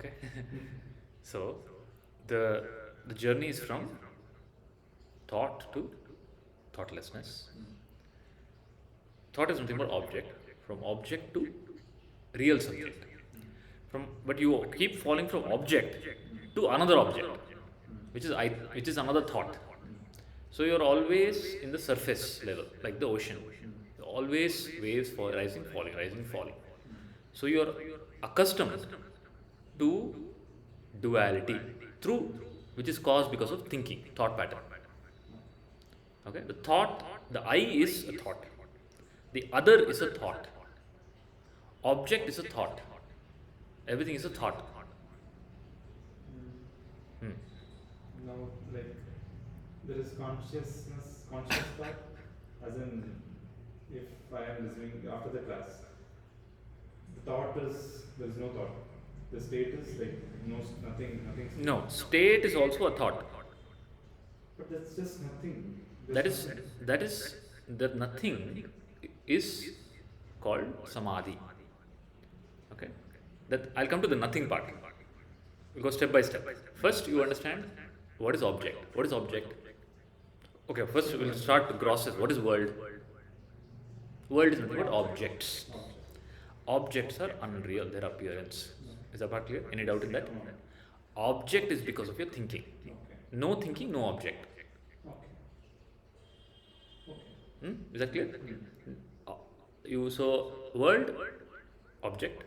Okay. So the journey is from thought to thoughtlessness. Thought is nothing but object. From object to real subject. But you keep falling from object to another object, which is another thought. So you're always in the surface level, like the ocean. Always waves fall, rising, falling, rising, falling. So you're accustomed to duality through which is caused because of thinking, thought pattern. Okay, the I is a thought, the other is a thought, object is a thought, everything is a thought. Hmm. Now, like, there is conscious part, as in, if I am listening after the class, the thought is, there is no thought. The state is like, nothing. No, state is also a thought. But that's just nothing. That is that nothing is called samadhi. Okay, that I'll come to the nothing part. We'll go step by step. First, you understand what is object. What is object? Okay, first we'll start the grosses. What is world? World is nothing but objects. Objects are unreal, their appearance. Is that part clear? Any doubt in that? Object is because of your thinking. No thinking, no object. Is that clear? You saw world, object,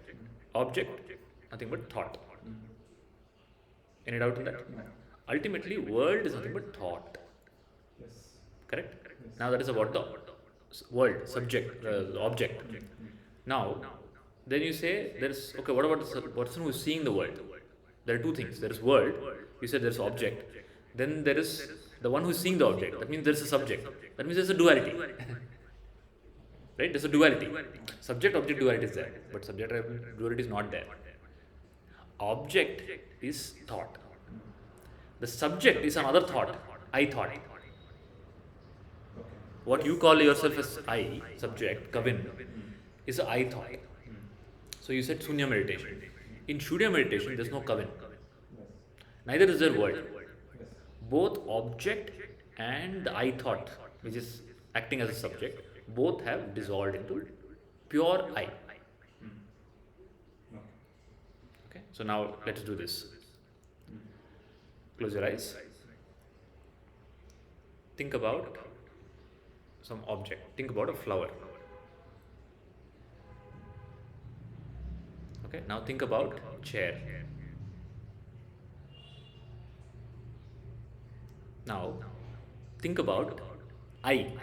nothing but thought. Any doubt in that? Ultimately, world is nothing but thought. Yes. Correct? Yes. Now that is about the world, subject, object. Now, then you say there is, okay, what about the person who is seeing the world? There are two things. There is world, you said there is object. Then there is the one who is seeing the object. That means there is a subject. That means there is a duality. Right? There is a duality. Subject-object duality is there. But subject-object duality is not there. Object is thought. The subject is another thought. I thought. What you call yourself as I, subject, Kavin, is a I thought. So you said Shunya meditation. In Shunya meditation, there is no Kavin. Neither is there word. Both object and the I thought, which is acting as a subject, both have dissolved into pure I. Okay, so now let's do this. Close your eyes. Think about some object. Think about a flower. Okay, now think about chair. Now think about I.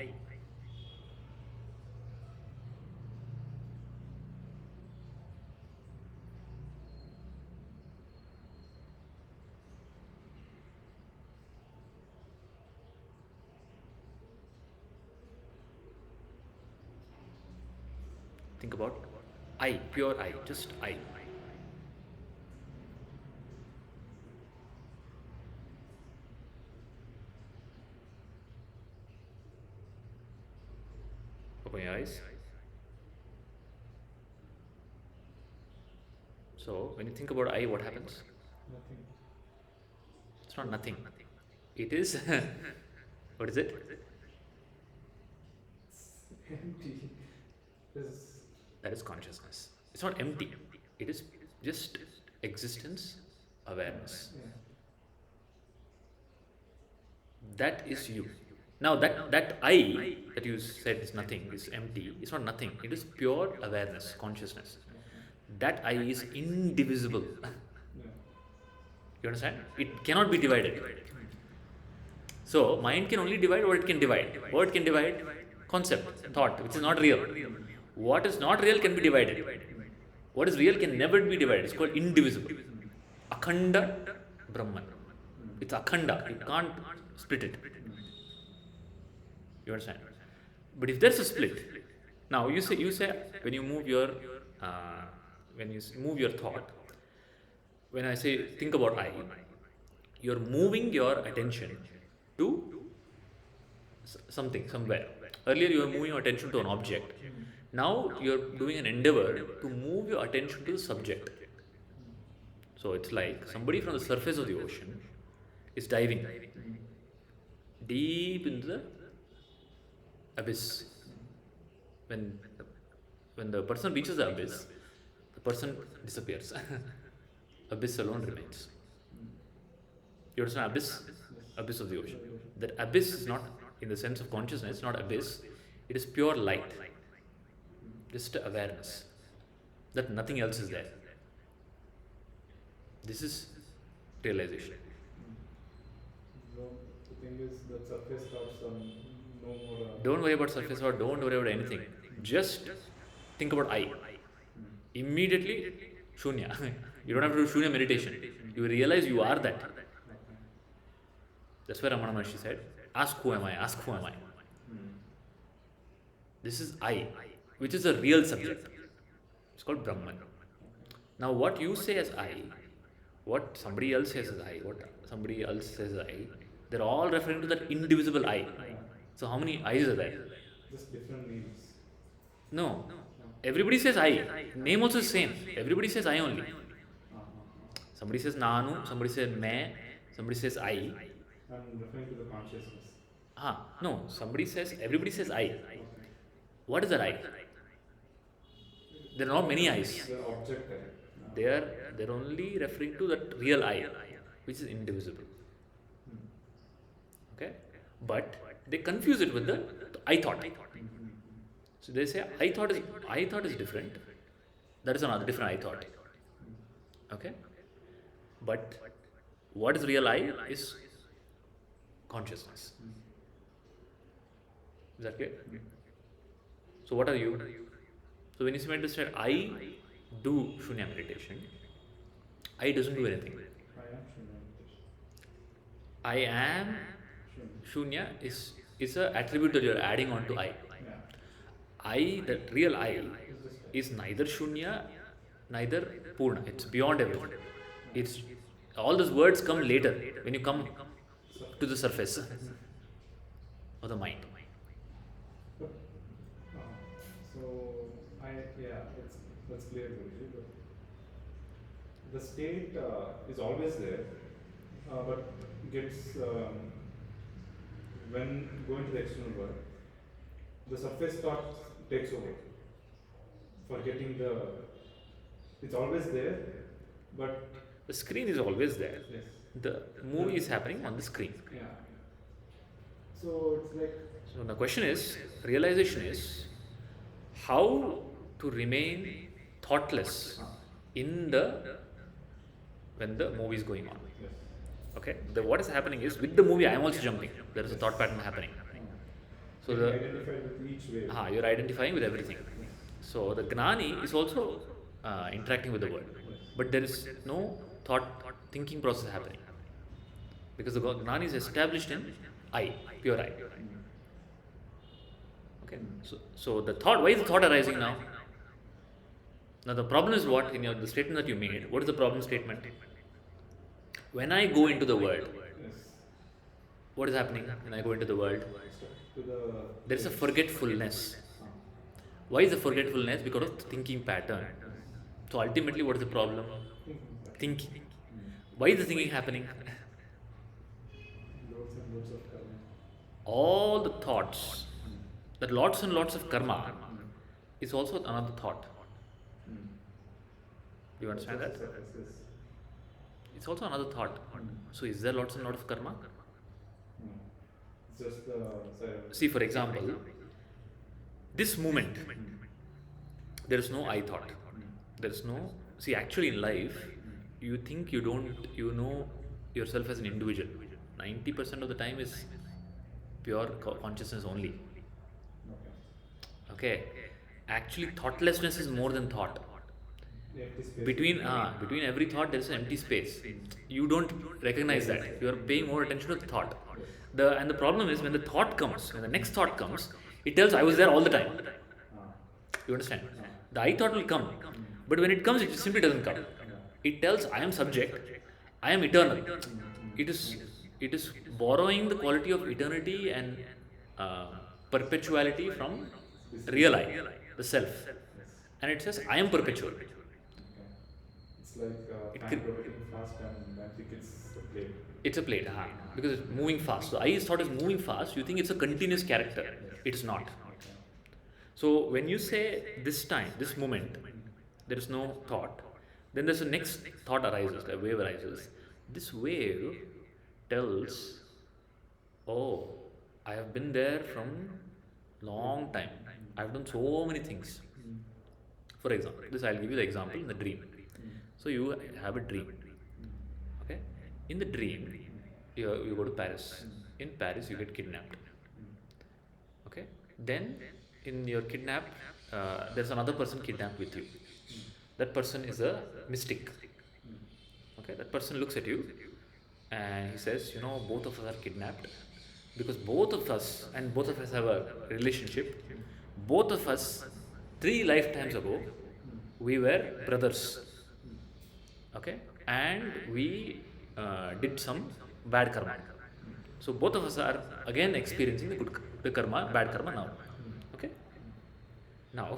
Think about I, pure I, just I. Open your eyes. So, when you think about I, what happens? Nothing. It's not nothing. It is, what is it? Empty. That is consciousness. It's not empty. It is just existence, awareness. That is you. Now that I that you said is nothing, is empty, it's not nothing. It is pure awareness, consciousness. That I is indivisible. You understand? It cannot be divided. So mind can only divide what it can divide. What it can divide? Concept, thought, which is not real. What is not real can be divided. What is real can never be divided. It's called indivisible. Akhanda Brahman. It's akhanda. You can't split it. You understand? But if there's a split, now you say when you move your thought, when I say think about I, you're moving your attention to something, somewhere. Earlier you were moving your attention to an object. Now you're doing an endeavor to move your attention to the subject. So it's like somebody from the surface of the ocean is diving deep into the abyss. When the, when the person reaches the abyss, the person disappears. Abyss alone remains. You understand abyss? Abyss of the ocean. That abyss is not in the sense of consciousness, not abyss. It is pure light, just awareness that nothing else is there. This is realization. So the thing is that surface thoughts are no more. Don't worry about surface thought, don't worry about anything. Just think about I. Immediately, Shunya. You don't have to do Shunya meditation. You realize you are that. That's why Ramana Maharshi said, ask who am I, ask who am I. This is I, which is a real subject. It's called Brahman. Now what you say as I, what somebody else says as I, what somebody else says as I, they're all referring to that indivisible I. So how many I's are there? Just different names. No. Everybody says I. Name also is same. Everybody says I only. Somebody says Nanu, somebody says Me, somebody says I. I'm referring to the consciousness. No. Everybody says I. What is that I? There are not many I's. The object I. They're only referring to that real I, which is indivisible. Okay? But they confuse it with the I thought. So they say I thought is different. That is another different I thought. Okay? But what is real I is consciousness. Is that clear? So what are you? So when you say I do Shunya meditation, I doesn't do anything. I am Shunya is a attribute that you are adding on to I. I, that real I, is neither Shunya, neither Purna. It's beyond everything. It's all those words come later when you come to the surface of the mind. So that's clear, Guruji. But the state is always there, but gets when going to the external world, the surface thought takes over, forgetting it's always there, but the screen is always there. yes. The movie is happening on the screen. Yeah. So it's like. So the question is, realization is, how to remain thoughtless when the movie is going on. Yes. Okay. What is happening is, with the movie I am also jumping. There is a thought pattern happening. So Identified with each wave. you're identifying with everything. So the Gnani is also interacting with the world, but there is no thinking process happening, because the Gnani is established in I, pure I. Okay. So the thought. Why is the thought arising now? Now the problem is what in the statement that you made. What is the problem statement? When I go into the world, Yes. what is happening when I go into the world? There is a forgetfulness. Why is the forgetfulness? Because of the thinking pattern. So ultimately, what is the problem? Thinking. Why is the thinking happening? Loads and loads of karma. All the thoughts, that lots and lots of karma is also another thought. Do you understand that? Yes. It's also another thought. So is there lots and lots of karma? It's just the. See, for example, this moment, there is no I thought. There is no. See, actually in life, you think you know yourself as an individual. 90% of the time is pure consciousness only. Okay. Actually, thoughtlessness is more than thought. Empty space. Between every thought, there is an empty space. You don't recognize that. You are paying more attention to the thought. And the problem is when the thought comes, when the next thought comes, it tells I was there all the time. You understand? The I thought will come, but when it comes, it simply doesn't come. It tells I am subject, I am eternal. It is borrowing the quality of eternity and perpetuality from real I, the self, and it says I am perpetual. like It fan rotating fast and I think it's a plate. it's a plate, because it's moving fast. So I thought it's moving fast. You think it's a continuous character. Yes. It's not. Okay. So when you say this time, this moment, there is no thought, then there's a next thought arises, a wave arises. This wave tells, oh, I have been there from long time. I've done so many things. Mm. For example, this I'll give you the example in the dream. Mm. So you have a dream. Okay? In the dream, you go to Paris. In Paris, you get kidnapped. Okay? Then, in your kidnap, there's another person kidnapped with you. That person is a mystic. Okay? That person looks at you and he says, both of us are kidnapped because both of us, and both of us have a relationship. Both of us, 3 lifetimes ago, we were brothers. Okay? And we did some bad karma. So both of us are again experiencing the karma, bad karma now. Okay? Now,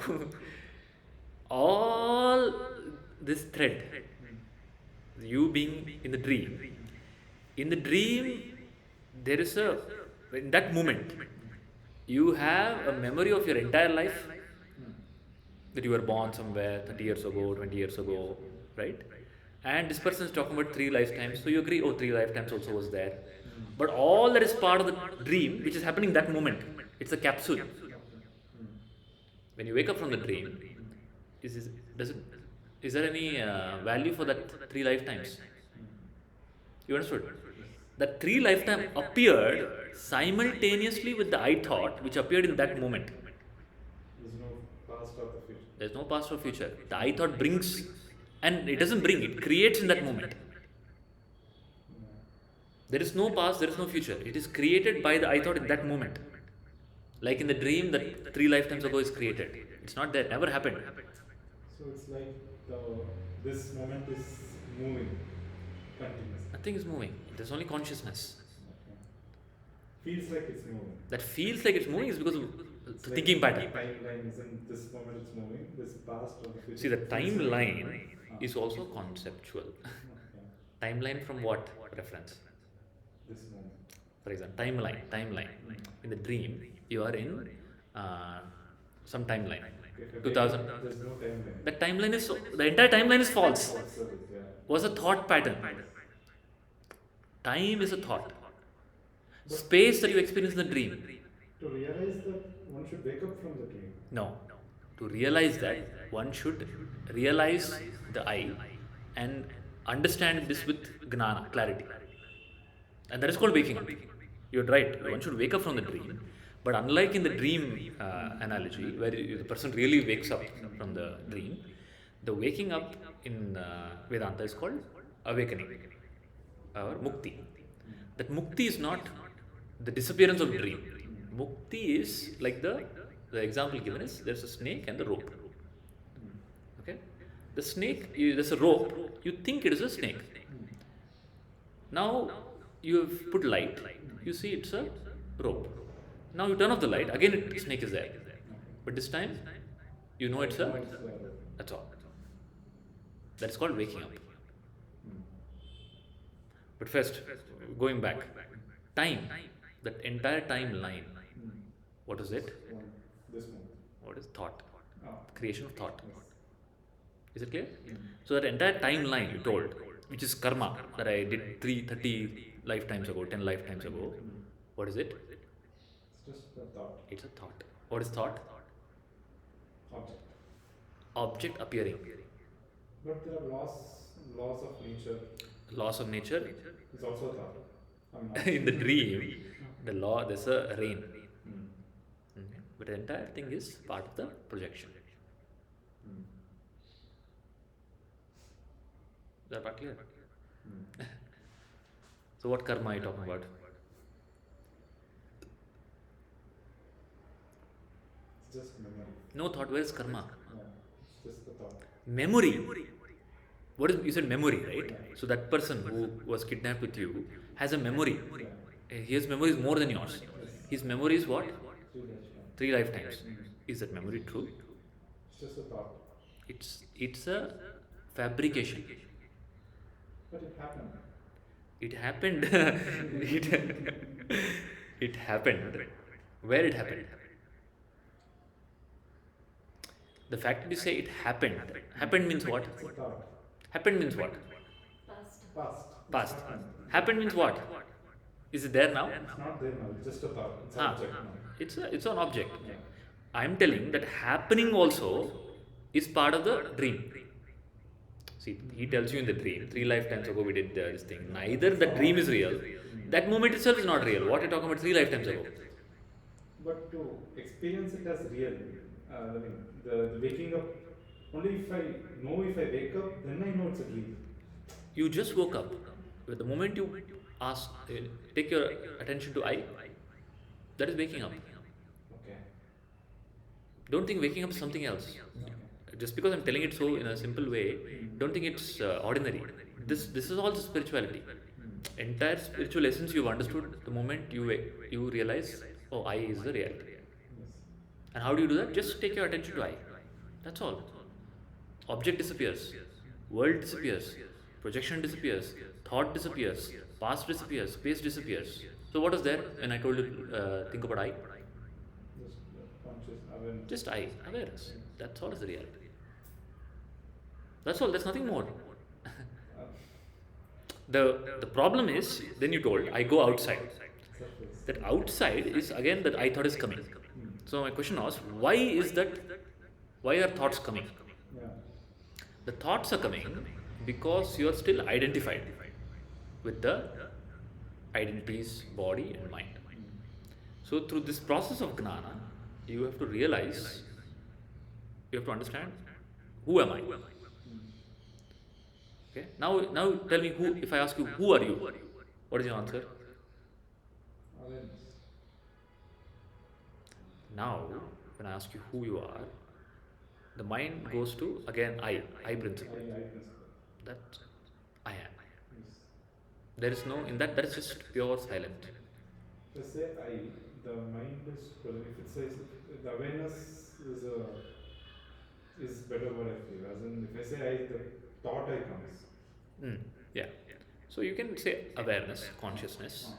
all this thread, you being in the dream, there is in that moment, you have a memory of your entire life, that you were born somewhere 30 years ago, 20 years ago, right? And this person is talking about 3 lifetimes, so you agree, oh, 3 lifetimes also was there. But all that is part of the dream, which is happening that moment, it's a capsule. When you wake up from the dream, is there any value for that 3 lifetimes? You understood? That 3 lifetime appeared simultaneously with the I thought, which appeared in that moment. There's no past or the future. There's no past or future. The I thought brings, and it doesn't bring, it creates in that moment. There is no past, there is no future. It is created by the I thought in that moment. Like in the dream that 3 lifetimes ago is created. It's not there, never happened. So it's like this moment is moving continuously. Nothing is moving. There's only consciousness. Okay. Feels like it's moving. That feels like it's moving is because of It's the like thinking pattern. Timeline isn't this moment it's moving, this past or the future. See, the feels like timeline moving. is also conceptual. Okay. Timeline from what reference? This moment. For example, timeline. In the dream, you are in some timeline. Okay, 2000. There's no timeline. That timeline is, the entire timeline is false. What's up? Yeah. Was a thought pattern. Time is a thought. Space that you experience in the dream. To realize that one should wake up from the dream. No. To realize that, one should realize the I and understand this with gnana, clarity. And that is called waking up. You're right. One should wake up from the dream. But unlike in the dream analogy, where the person really wakes up from the dream, the waking up in Vedanta is called awakening or mukti. That mukti is not the disappearance of dream. Mukti is like the example given is there's a snake and the rope. Okay? The snake, there's a rope, you think it is a snake. Now you have put light, you see it's a rope. Now you turn off the light, again snake is there. But this time, you know it's a, that's all. That's called waking up. But first, going back, time, that entire timeline, what is it? This moment. What is thought? Oh. Creation of thought. Yes. Is it clear? So that entire timeline you told, which is karma, that I did 30 lifetimes ago, 10 lifetimes ago, what is it? It's just a thought. It's a thought. What is thought? Object. Object appearing. But there are laws of nature. Laws of nature. It's also a thought. In the dream, the law, there's a rain. Mm. Okay. But the entire thing is part of the projection. Mm. Is that part clear? Mm. So what karma are you talking about? It's just memory. No thought, where is karma? Yeah. It's just the thought. Memory. What is, you said memory, right? Yeah. So that person who was kidnapped with you has a memory. Yeah. His memory is more than yours. His memory is what? 3 lifetimes. 3 lifetimes. Is that memory true? It's just a thought. It's a fabrication. But it happened. It happened. It happened. Where it happened? The fact that you say it happened. Happened means what? It's a thought. Happened means what? Past. It's Past. happened. Happened means what? Is it there now? It's not there now. It's just a thought. It's an Ah, object now. it's an object. Yeah. I'm telling that happening also is part of the dream. See, he tells you in the dream, 3 lifetimes ago we did this thing. Neither the dream is real. That moment itself is not real. What are you talking about 3 lifetimes ago? But to experience it as real, I mean, the waking up, only if I know if I wake up, then I know it's a dream. You just woke up. But the moment you ask, take your attention to I, that is waking up. Okay. Don't think waking up is something else. Just because I'm telling it so in a simple way, don't think it's ordinary. This is also spirituality. Entire spiritual essence you've understood the moment you realize, oh, I is the reality. Yes. And how do you do that? Just take your attention to I. That's all. Object disappears, world disappears, projection disappears, thought disappears, past disappears, space disappears. So what is there when I told you think about I? Just conscious awareness. Just I, awareness. That's all is the reality. That's all. There's nothing more. Uh, The problem is, then you told I go outside. surface. That outside is again that I thought is coming. So my question was, why is that? Why are thoughts coming? Yeah. The thoughts are coming because you are still identified with the identities, body and mind. So through this process of gnana, you have to realize, you have to understand, who am I? Okay. Now tell me who. If I ask you, who are you? What is your answer? Awareness. Now, when I ask you who you are, the mind goes to again I principle. I principle. That I am. Yes. There is no in that. That is just pure silent. If I say I, the mind is present. If it says the awareness is better word I feel. As in, if I say I, the thought I comes. Yeah. So you can say awareness, consciousness.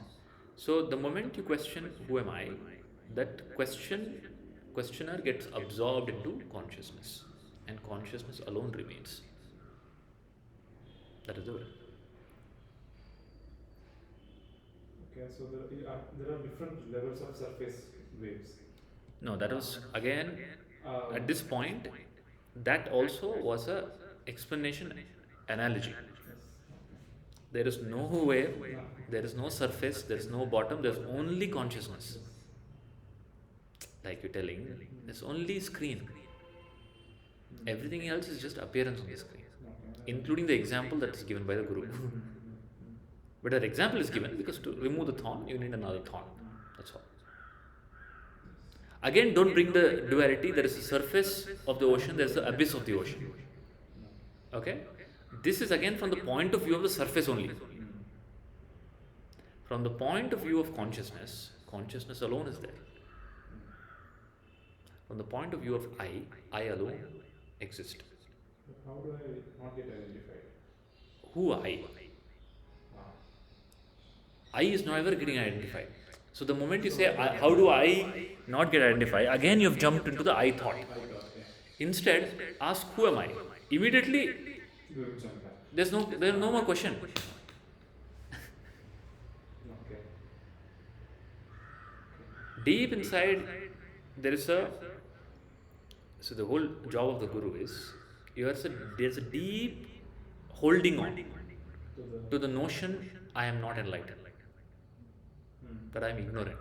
So the moment you question who am I, that questioner gets absorbed into consciousness, and consciousness alone remains. That is the way. Okay, so there are different levels of surface waves. No, that was again Uh, at this point. That also was a explanation analogy. Yes. There is no wave, there is no surface, there is no bottom, there's only consciousness. Like you're telling, there's only screen. Everything else is just appearance on the screen, including the example that is given by the Guru. But that example is given because to remove the thorn, you need another thorn. That's all. Again, don't bring the duality. There is a surface of the ocean, there is the abyss of the ocean. Okay? This is again from the point of view of the surface only. From the point of view of consciousness, consciousness alone is there. From the point of view of I alone exist. But how do I not get identified? Who I? I is never getting identified. So the moment you say, how do I not get identified? Again, you have jumped into the I thought. I got it. Instead, ask who am I? Immediately, We will jump back. there's no more question. Okay. Deep inside, there is a. So the whole job of the guru is, there's a deep holding on to the notion I am not enlightened, that I am ignorant,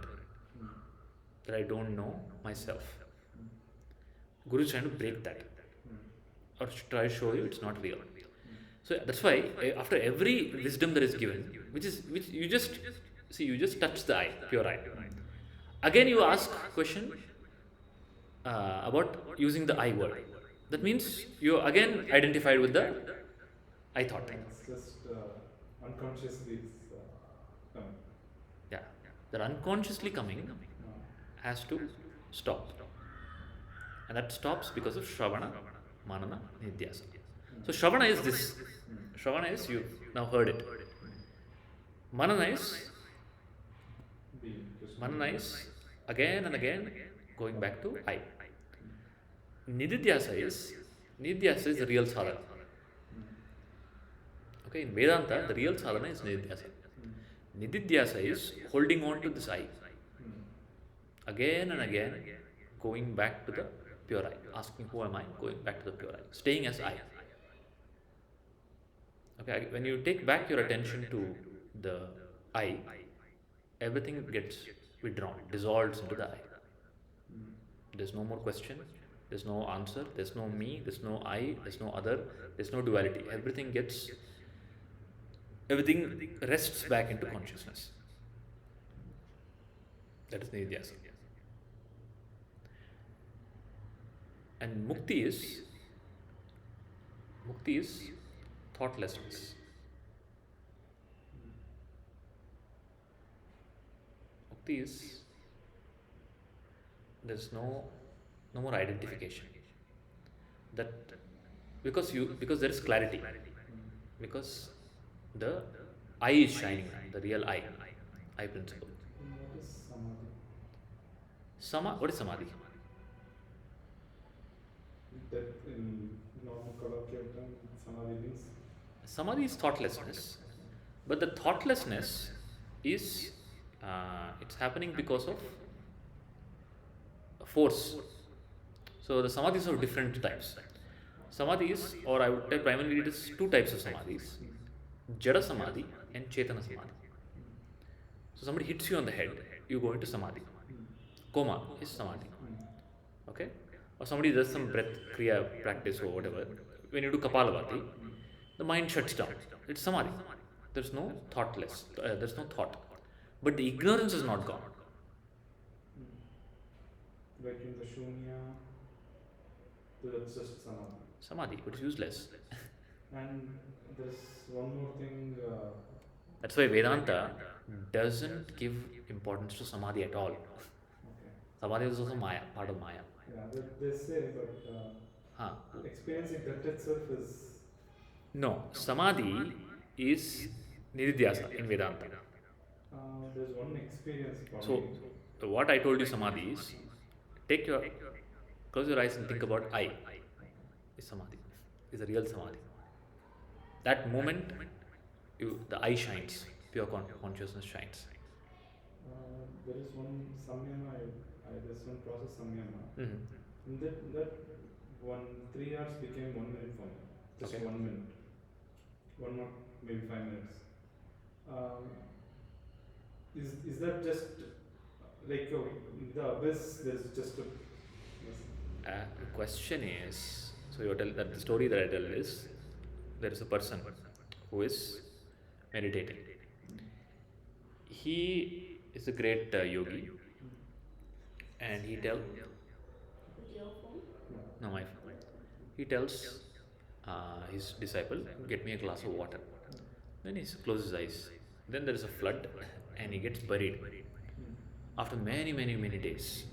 that I don't know myself. Guru is trying to break that, or try to show you it's not real. So that's why after every wisdom that is given, which you just see, you just touch the eye, pure eye. Again, you ask question about using the I word. That means you again identified with the I thought. It's just unconsciously it's coming. Yeah, that unconsciously coming has to stop, and that stops because of Shravana, Manana, Nidhyasa. So Shravana is this. Shravana is you've now heard it. Manana is Being just Manana being. is again and again going back to I. Nididhyasa is the real sadhana. Okay, in Vedanta, the real sadhana is Nididhyasa. Nididhyasa is holding on to this I. Again and again, going back to the pure I. Asking who am I, going back to the pure I. Staying as I. Okay, when you take back your attention to the I, everything gets withdrawn, dissolves into the I. There's no more question, there's no answer, there's no me, there's no I, there's no other, there's no duality. Everything rests back into consciousness. That is Nidhyasa. And Mukti is thoughtlessness. Mukti is there's no more identification. That because there is clarity. Because the I is shining now, the real I principle. What is samadhi? What is samadhi? That in normal colloquial term, samadhi means. Samadhi is thoughtlessness, but the thoughtlessness is it's happening because of force. So the samadhis are different types. Samadhis, or I would say primarily it is two types of samadhis: Jada samadhi and Chetana samadhi. So somebody hits you on the head, you go into samadhi. Coma is samadhi. Okay? Or somebody does some breath kriya practice or whatever. When you do Kapalabhati, the mind shuts down. It's samadhi. There's no there's no thought. But the ignorance is not gone. Like in the shunya, so that's just samadhi. Samadhi, but it's useless. And there's one more thing. That's why Vedanta doesn't give importance to samadhi at all. Okay. Samadhi is also Maya, part of Maya. Yeah, they say, but experiencing that itself is. No, samadhi is Nididhyasa in Vedanta. There's one experience for So, me. what I told you samadhi is, close your eyes and think about I. Is samadhi. Is a real samadhi. That moment, the I shines, pure consciousness shines. There is one samyama, there's one process samyama. Mm-hmm. In that 3 hours became 1 minute for me. Just Okay. 1 minute. 1 or maybe 5 minutes. Is that just like the abyss? There's just a. Yes. The question is, so you tell that the story that I tell is, there is a person who is meditating. He is a great yogi, and he tells, no, my phone. He tells his disciple, get me a glass of water. Then he closes his eyes. Then there is a flood, and he gets buried. After many days,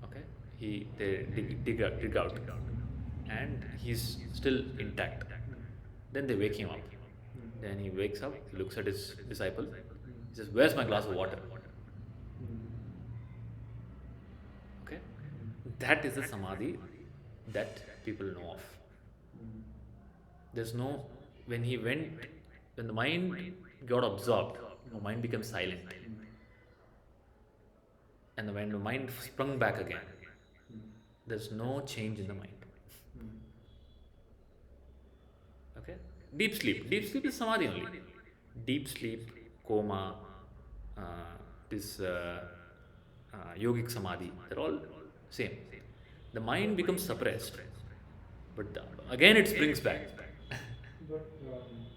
okay, they dig out, and he's still intact. Then they wake him up. Then he wakes up, he looks at his disciple. He says, "Where's my glass of water?" Okay, that is the samadhi that people know of. There's no when the mind got absorbed, the mind became silent, and when the mind sprung back again, there's no change in the mind. Okay, deep sleep is samadhi only. Deep sleep, coma, this yogic samadhi, they're all same. The mind becomes suppressed, but again it springs back. But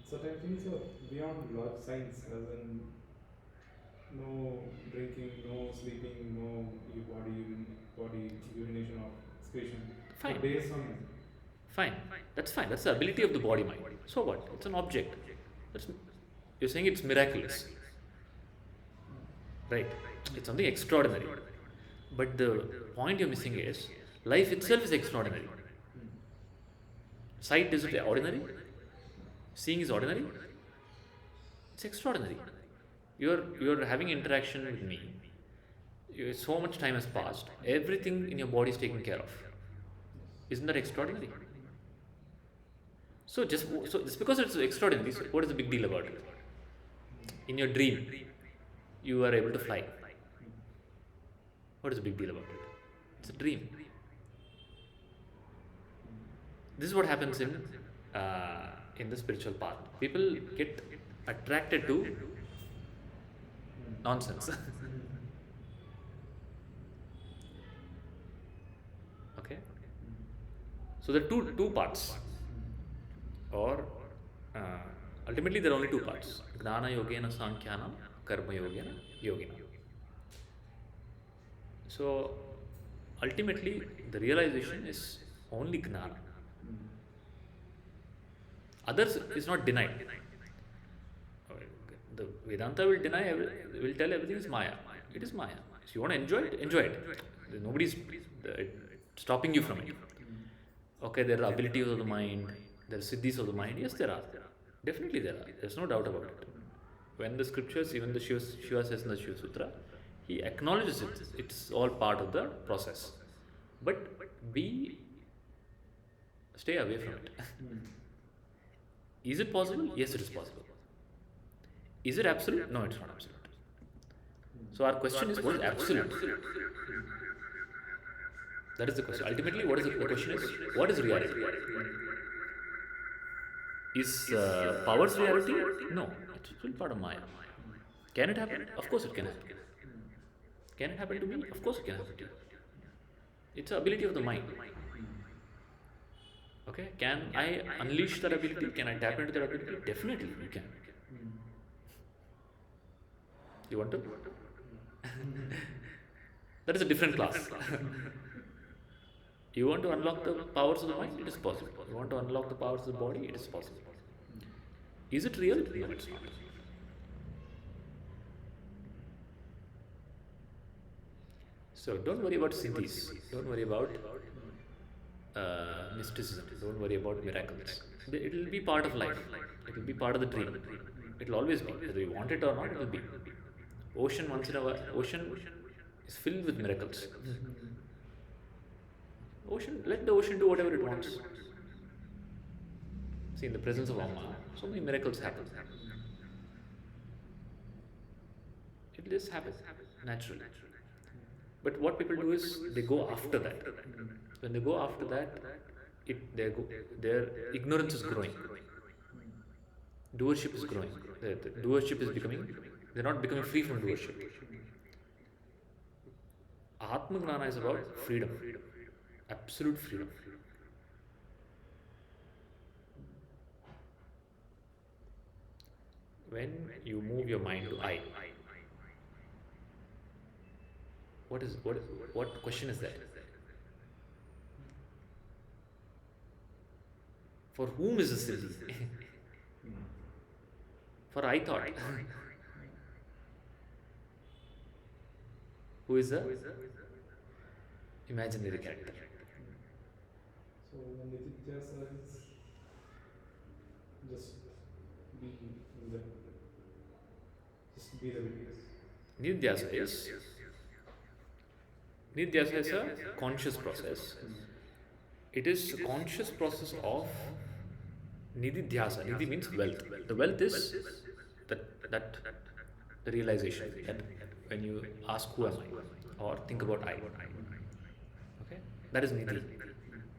certain things are beyond science, as in no drinking, no sleeping, no body urination or excretion. Fine. For days on. Fine, that's fine. That's the ability of the body mind. So what? It's an object. You're saying it's miraculous, right? It's something extraordinary. But the point you're missing is life itself is extraordinary. Sight, is it ordinary? Seeing is ordinary, it's extraordinary. You're having interaction with me. So much time has passed. Everything in your body is taken care of. Isn't that extraordinary? So just because it's extraordinary, so what is the big deal about it? In your dream, you are able to fly. What is the big deal about it? It's a dream. This is what happens in the spiritual path. People get attracted to nonsense. Okay. So there are two parts, or uh, ultimately there are only two parts: Gnana Yogena Sankhyanam, Karma Yogena Yogena. So ultimately, the realization is only Gnana. Others is not denied. The Vedanta will will tell everything is Maya. It is Maya. So you want to enjoy it, enjoy it. Nobody's stopping you from it. Okay, there are abilities of the mind, there are siddhis of the mind. Yes, there are. Definitely there are. There's no doubt about it. When the scriptures, even the Shiva says in the Shiva Sutra, he acknowledges it. It's all part of the process. But we stay away from it. Is it possible? Yes, it is possible. Is it absolute? No, it's not absolute. So our question is, what is absolute? That is the question. Ultimately, what is the question is, what is reality? Is powers reality? No, it's still part of Maya. Can it happen? Of course it can happen. Can it happen to me? Of course it can happen to you. It's the ability of the mind. Okay, can I unleash that ability? Can I tap into that ability? Definitely, you can. You want to? That is a different class. You want to unlock the powers of the mind? It is possible. You want to unlock the powers of the body? It is possible. Is it real? No, it's not. So don't worry about siddhis. Don't worry about mysticism. Don't worry about miracles. It will be part of life. It will be part of the dream. It will always be. Whether you want it or not, it will be. Ocean once in a while. Ocean is filled with miracles. Ocean, let the ocean do whatever it wants. See, in the presence of Amma, so many miracles happen. It just happens naturally. But what people do is they go after that. When they go after that, their ignorance is growing. Doership is growing. The doership is becoming, they're not becoming free from doership. Atma Gnana is about freedom, absolute freedom. When you move your mind to I, what question is that? For whom is this siddhi? For I thought. Who is the imaginary character? So when Nitya says just be in the just be the witness. Nidhyasa is a conscious process. It is a conscious process of Nididhyasa. Nidhi means wealth. The wealth is that the realization that when you ask who am I or think about I. Okay? That is Nidhi.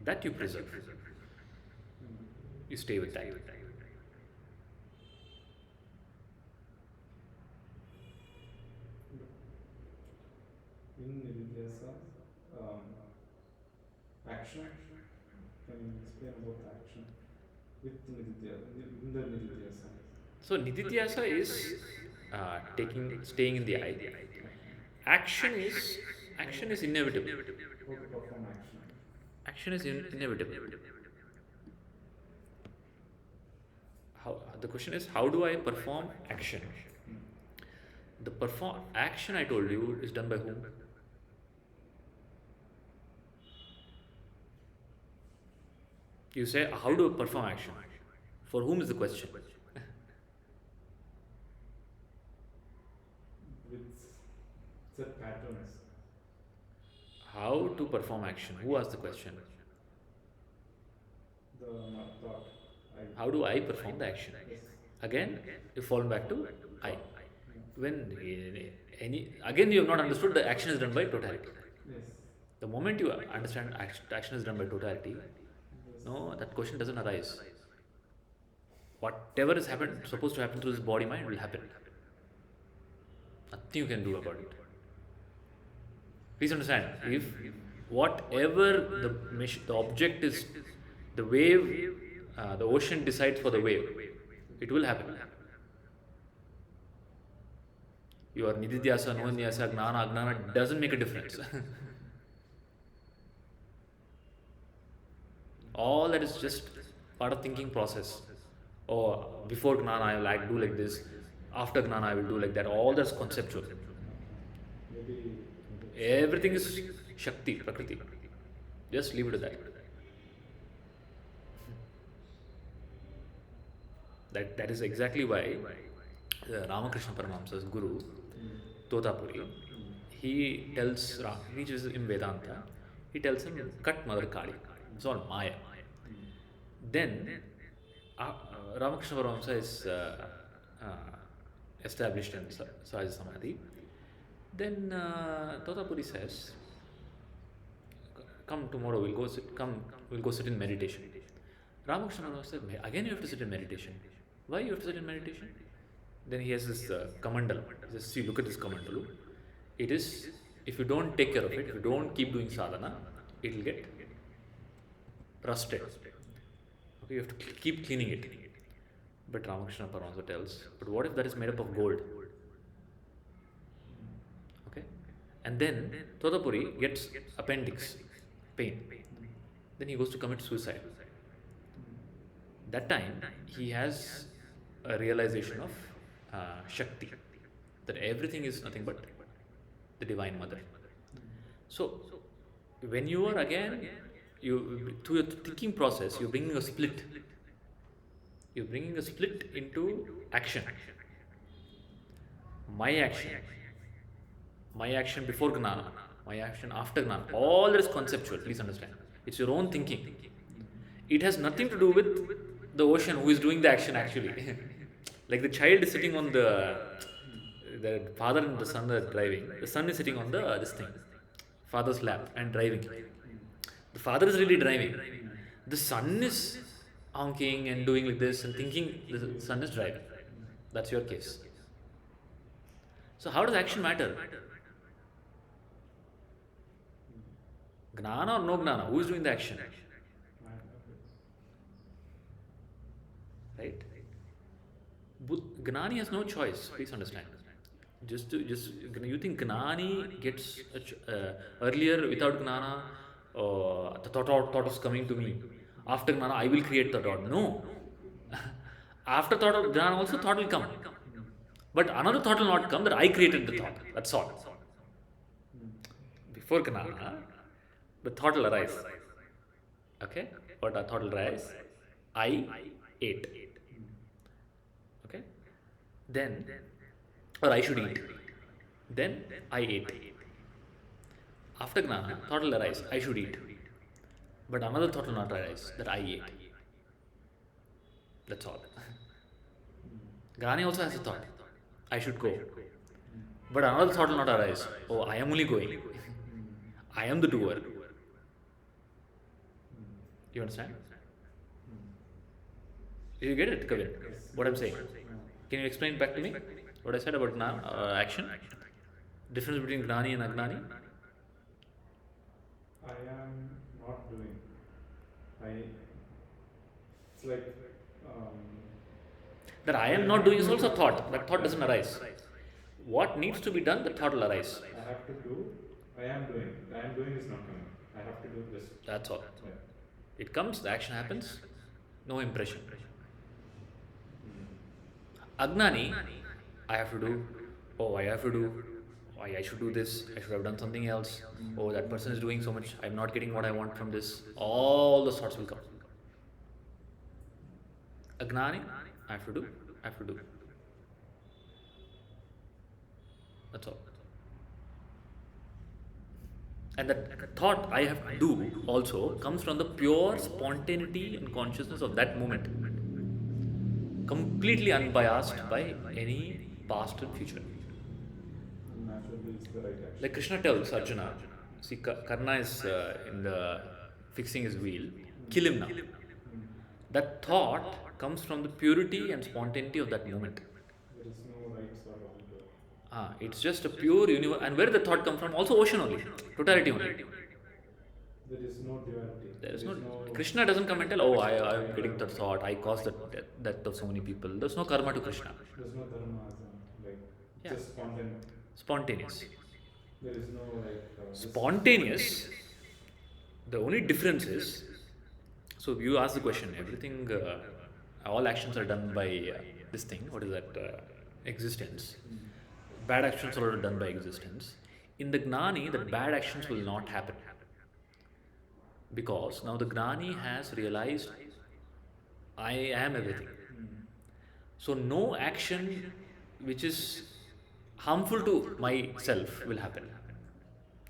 That you preserve. You stay with that. In Nidhyasa, action. Can you explain about the action with in the Nidhyasa? So Nididhyasa is staying in the I. Action is inevitable. How to perform action? Action is inevitable. The question is, how do I perform action? The action, I told you, is done by whom? You say, how do I perform action? For whom is the question? With set patterns. How to perform action? Who asked the question? The thought. I. How do I perform the action? Yes. Again, you fall back to I. Yeah. When any again you have not understood the action is done by totality. Yes. The moment you understand action is done by totality, Yes. no, that question doesn't arise. Whatever is supposed to happen through this body mind will happen. Nothing you can do about it. Please understand, if whatever the object is, the wave, the ocean decides for the wave, it will happen. Your nididhyasa, no nidhyasa, gnana, agnana doesn't make a difference. All that is just part of thinking process. Oh, before gnana I will do like this, after gnana I will do like that. All that's conceptual. Maybe. Everything is Shakti, Prakriti. Just leave it at that. That is exactly why Ramakrishna Paramahamsa's guru, Totapuri, he tells he teaches him Vedanta, he tells him, cut Mother Kali. It's all Maya. Then Ramakrishna Paramahamsa is established in Sahaja Samadhi. Then Totapuri says, come tomorrow, we'll go sit in meditation. Ramakrishna Paramahamsa said, again you have to sit in meditation. Why you have to sit in meditation? Then he has this kamandalam. He says, see, look at this kamandalam. It is, if you don't take care of it, if you don't keep doing sadhana, it will get rusted. Okay, you have to keep cleaning it. But Ramakrishna Paramahamsa tells, but what if that is made up of gold? Okay, and then Totapuri gets appendix pain. Then he goes to commit suicide. That time he has a realization of Shakti, that everything is nothing but the Divine Mother. So when you are again, through your thinking process, you're bringing a split. You're bringing a split into action. My action before Gnana, my action after Gnana, all that is conceptual, please understand. It's your own thinking. It has nothing to do with the ocean who is doing the action actually. Like the child is sitting on the father and the son are driving. The son is sitting on this thing, father's lap and driving. The father is really driving. The son is honking and doing like this and thinking the son is driving. That's your case. So how does action matter? Gnana or no gnana? Who is doing the action? Right? Gnani has no choice. Please understand. You think Gnani gets earlier without Gnana? The thought is coming to me. After Gnana, I will create the thought. No. After thought of Gnana, also thought will come. But another thought will not come that I created the thought. That's all. Before Gnana, the thought will arise. Okay? What a thought will arise? I ate. Okay? Then, or I should eat. Then I ate. After Gnana, thought will arise, I should eat. But another thought will not arise, that I ate. That's all. Gnani also has a thought, I should go. But another thought will not arise, oh, I am only going. I am the doer. You understand? You get it, Kavin? What I'm saying? Can you explain back to me what I said about action? Difference between Gnani and Agnani? I am not doing. It's like that I am not doing is also thought. That thought doesn't arise. What needs to be done, the thought will arise. I have to do. I am doing. I am doing is not coming. I have to do this. That's all. Yeah. It comes, the action happens, no impression. Agnani, I have to do. Oh, I have to do. Why I should do this. I should have done something else. Oh, that person is doing so much. I'm not getting what I want from this. All the thoughts will come. Agnani, I have to do, I have to do. That's all. And that thought I have to do also comes from the pure spontaneity and consciousness of that moment, completely unbiased by any past and future. Naturally, it's the right action. Like Krishna tells Arjuna, see, Karna is in the fixing his wheel, kill him now. That thought comes from the purity and spontaneity of that moment. There is no right or wrong there. It's just a pure universe. And where the thought comes from? Also ocean only, totality only. There is no duality. There is no. Krishna doesn't come and tell, oh, I'm getting that thought, I caused the death of so many people. There's no karma to Krishna. There's no dharma as in, like, Yeah. just spontaneous. Spontaneous. There is no, like, Spontaneous, the only difference is, so you ask the question, everything, all actions are done by this thing, what is that, existence. Bad actions are done by existence. In the Gnani, the bad actions will not happen. Because now the Gnani has realized, I am everything. So no action which is harmful to myself will happen.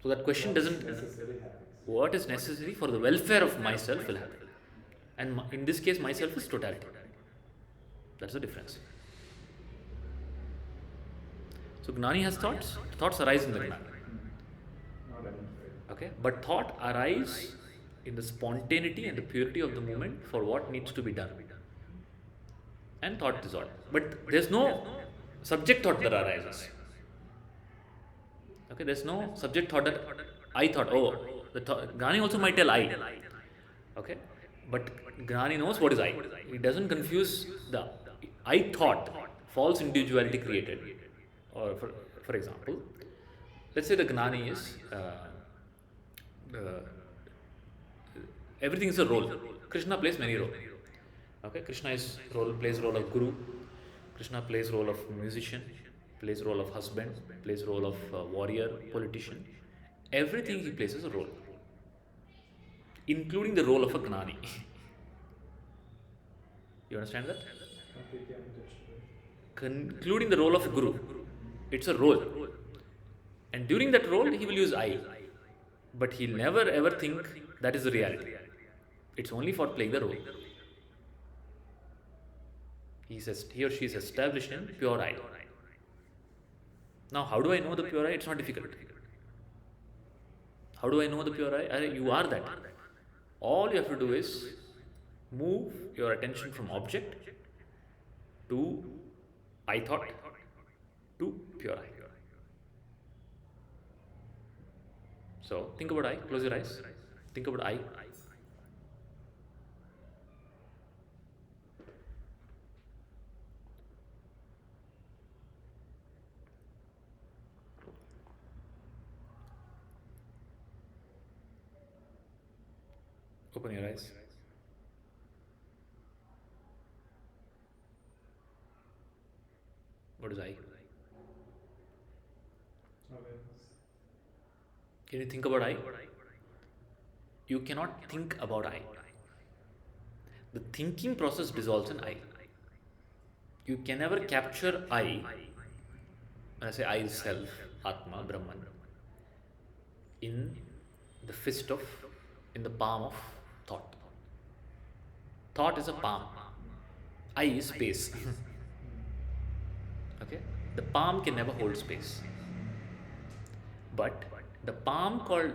So that question doesn't, necessary happens. what is necessary for the welfare of myself will happen. And in this case, myself is totality. That's the difference. So Gnani has thoughts. Thoughts arise in the Gnani. Not identified. Okay, but thought arise in the spontaneity and the purity of the moment for what needs to be done. And thought dissolve. But there's no subject thought that arises. Okay, there's no subject thought that I thought, oh, the Gnani also might tell I. Okay, but Gnani knows what is I. He doesn't confuse the I thought, false individuality created. Or for example, let's say the Gnani is everything is a role. Krishna plays many roles. Okay, Krishna plays role of guru. Krishna plays role of musician, plays role of husband, plays role of warrior, politician. Everything he plays is a role, including the role of a Gnani. You understand that? Completely untouched. Including the role of a guru. It's a role. And during that role, he will use I. But he'll never ever think that is the reality. It's only for playing the role. He or she is established in pure I. Now, how do I know the pure I? It's not difficult. How do I know the pure I? You are that. All you have to do is move your attention from object to I thought to pure I. So think about I. Close your eyes. Think about I. Open your eyes. What is I? Awareness. Can you think about I? You cannot think about I. The thinking process dissolves in I. You can never capture I. When I say I is self, Atma, Brahman, in the in the palm of thought. Thought is a palm. I is space. Okay? The palm can never hold space. But the palm called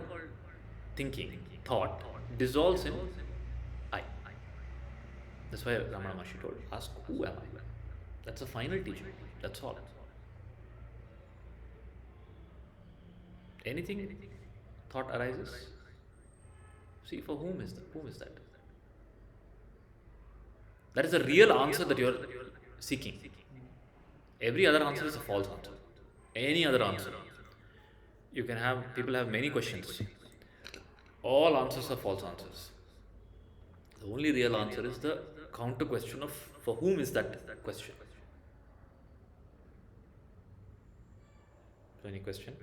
thinking, thought, dissolves in I. That's why Ramana Maharshi told, ask who am I? That's the final teaching. That's all. Anything thought arises, see for whom is that? Whom is that? That is the real answer that you are seeking. Every other answer is a false answer. Any other answer. You can have, people have many questions. All answers are false answers. The only real answer is the counter question of for whom is that question. Any question?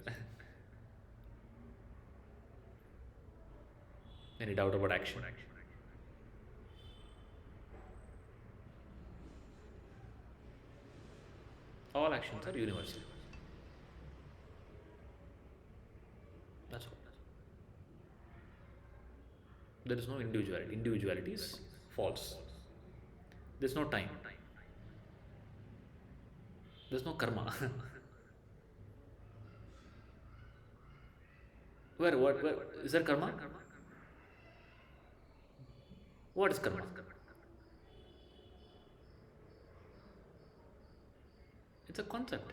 Any doubt about action? All actions are universal. That's all. There is no individuality. Individuality is false. There's no time. There's no karma. Where is there karma? What is karma? It's a concept.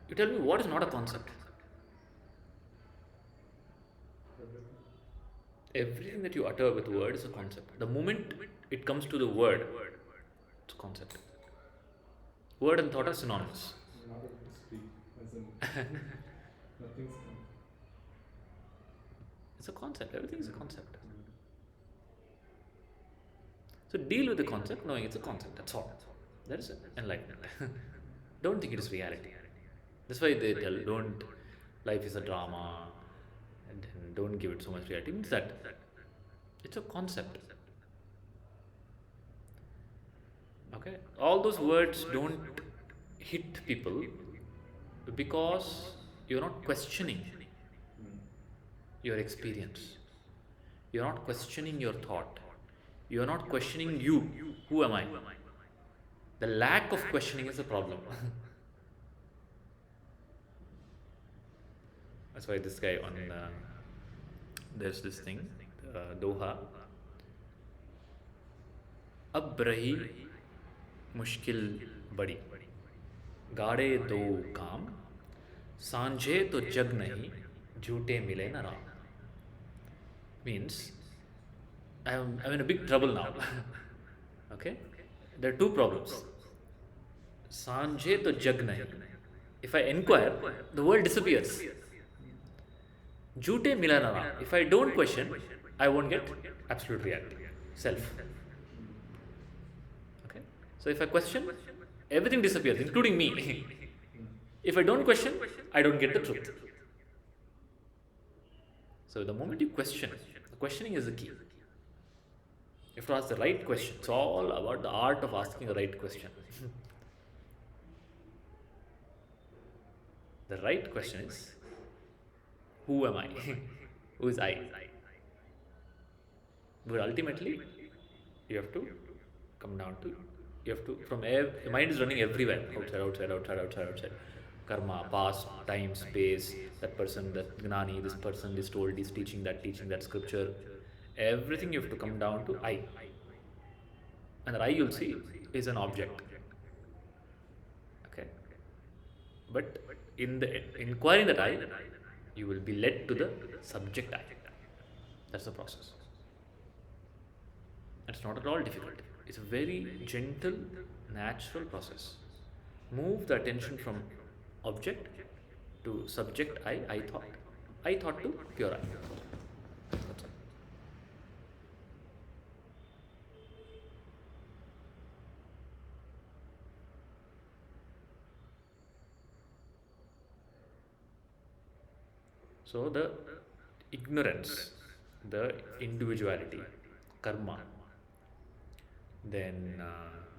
You tell me what is not a concept? Everything that you utter with word is a concept. The moment it comes to the word, it's a concept. Word and thought are synonymous. Not able to speak, as in nothing's. It's a concept. Everything is a concept. So deal with the concept, knowing it's a concept. That's all. That is enlightenment. Don't think it is reality. That's why they tell don't. Life is a drama, and don't give it so much reality. It means that it's a concept. Okay, all those words don't hit people because you're not questioning your experience. You're not questioning your thought. You're not questioning you. Who am I? The lack of questioning is the problem. That's why this guy on there's this thing, Doha. अब रही मुश्किल बड़ी गाड़े दो काम सांझे तो जग नहीं झूठे मिले ना Ram. Means I'm in a big trouble now. Okay, there are two problems. Sanjhe to jag nahi. If I inquire, the world disappears. Jhoote mila na raam. If I don't question, I won't get absolute reality, self. Okay, so if I question, everything disappears, including me. If I don't question, I don't get the truth. So the moment you question, the questioning is the key. You have to ask the right question. It's all about the art of asking the right question. The right question is, who am I? Who is I? But ultimately, you have to come down to, you have to, the mind is running everywhere, outside. Karma, past, time, space, that person, that Gnani, this person, this told, this teaching, that scripture. Everything you have to come down to I. And that I you'll see is an object. Okay. But in the inquiring that I, you will be led to the subject I. That's the process. It's not at all difficult. It's a very gentle, natural process. Move the attention from object to subject I thought. I thought to pure I. That's all. So the ignorance, the individuality, karma, then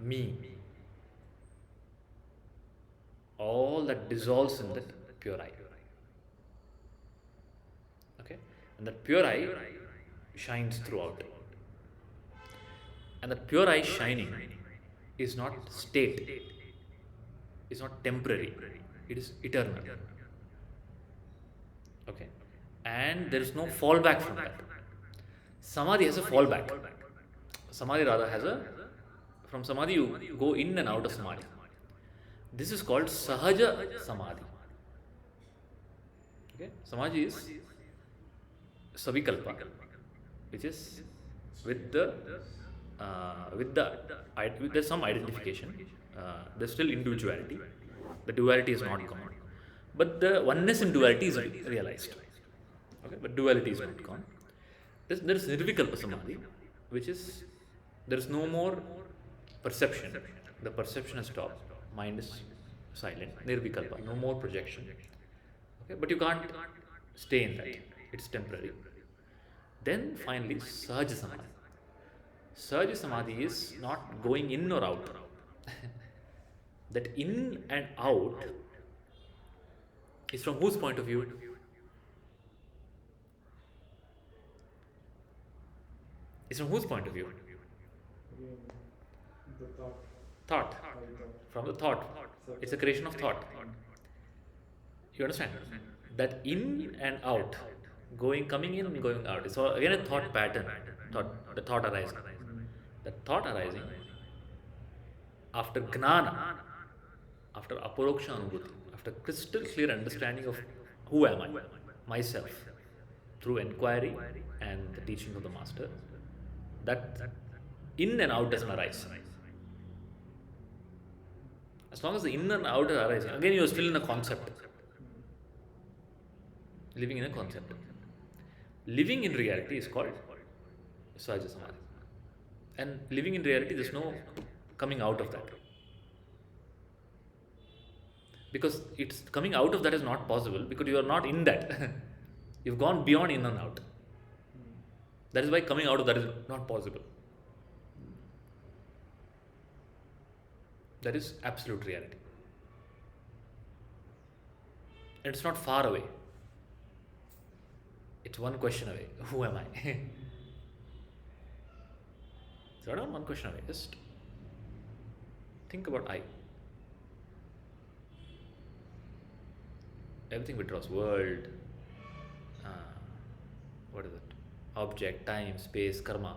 me, all that dissolves in that pure I. Okay, and that pure I shines throughout. And that pure I shining is not state, is not temporary, it is eternal. Okay, and there is no fallback from that. Samadhi has a fallback. Samadhi rather has a, from Samadhi you go in and out of Samadhi. This is called Sahaja Samadhi. Okay, Samadhi is Savikalpa, which is with there's some identification. There's still individuality. The duality is not gone, but the oneness in duality is realized. Okay, but duality is not gone. There is Nirvikalpa Samadhi, which is there is no more perception. The perception has stopped. Mind is silent. Nirvikalpa, no more projection. Okay, but you can't stay in that. It's temporary. Then finally, Sahaja Samadhi. Surge Samadhi is not going in or out. That in and out is from whose point of view? Is from whose point of view? Again, the thought, Thought. I thought. From the thought. It's a creation of thought. You understand? That in and out, going, coming in, going out. It's all again a thought pattern. The thought arising. The thought arising after gnana, after aparoksha anubhuti, after crystal clear understanding of who am I, myself, through inquiry and the teaching of the master, that in and out doesn't arise. As long as the in and out are arising, again you are still in a concept. Living in a concept. Living in reality is called Swaja Samadhi. And living in reality, there's no coming out of that. Because it's coming out of that is not possible because you are not in that. You've gone beyond in and out. That is why coming out of that is not possible. That is absolute reality. And it's not far away. It's one question away. Who am I? It's not one question away. Just think about I. Everything withdraws. World. What is it? Object, time, space, karma.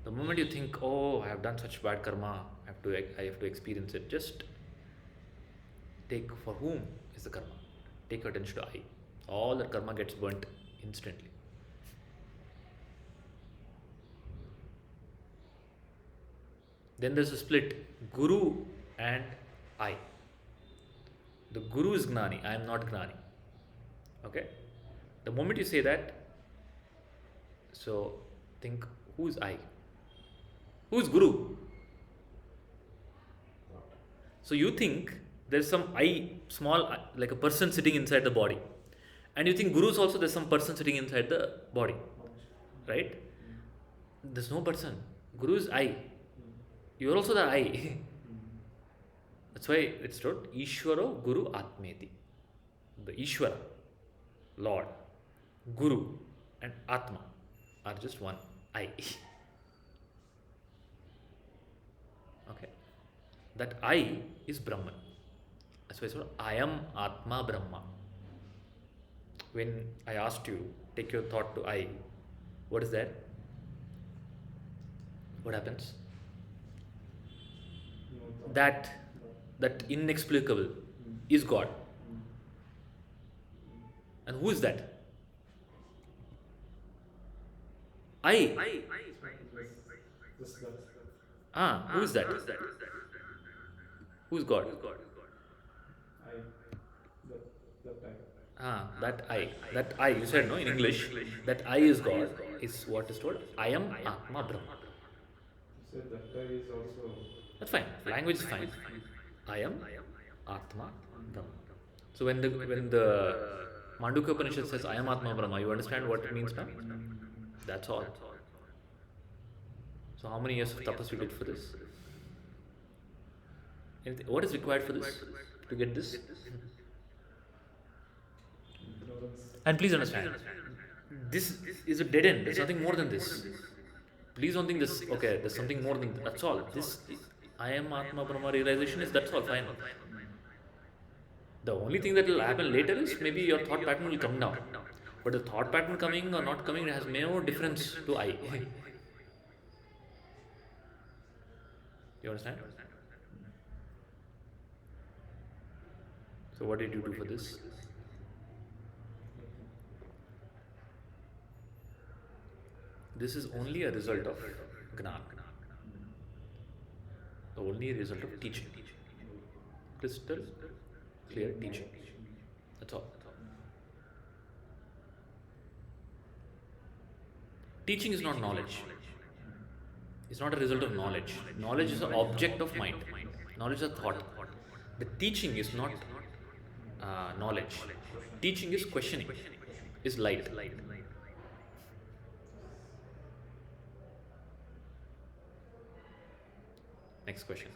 The moment you think, oh, I have done such bad karma, I have to experience it. Just take for whom is the karma. Take your attention to I. All that karma gets burnt instantly. Then there's a split, Guru and I. The Guru is Gnani, I am not Gnani. Okay? The moment you say that, so think, who is I? Who is Guru? So you think there's some I, small I, like a person sitting inside the body. And you think Guru is also there's some person sitting inside the body. Right? There's no person. Guru is I. You are also the I. That's why it's told Ishwaro Guru Atmeti. The Ishwara, Lord, Guru, and Atma are just one I. Okay? That I is Brahman. That's why it's called I am Atma Brahma. When I asked you, take your thought to I, what is that? What happens? That inexplicable is God. And who is that? I. Who is that? Who is God? That I. That I, you said no in English, that I is God, is what is told. I am Atma Brahma. You said that I is also. That's fine. Language is fine. I am Atma Brahma. So when the Mandukya Upanishad says I am Atma Brahma, you understand what it means now? That's all. So how many years of tapas you did for this? What is required for this? To get this? And please understand, this is a dead end. There's nothing more than this. Please don't think this, okay, there's something more than that's all. This I am Atma Brahma realization is that's all fine. The only thing that will happen later is maybe your thought pattern will come down. But the thought pattern coming or not coming has no difference to I. You understand? So what did you do for this? This is only a result of Gnan. Only a result of teaching. Crystal clear teaching. That's all. Teaching is not knowledge. It's not a result of knowledge. Knowledge is an object of mind. Knowledge is a thought. The teaching is not knowledge. Teaching is questioning. Is light. Next question.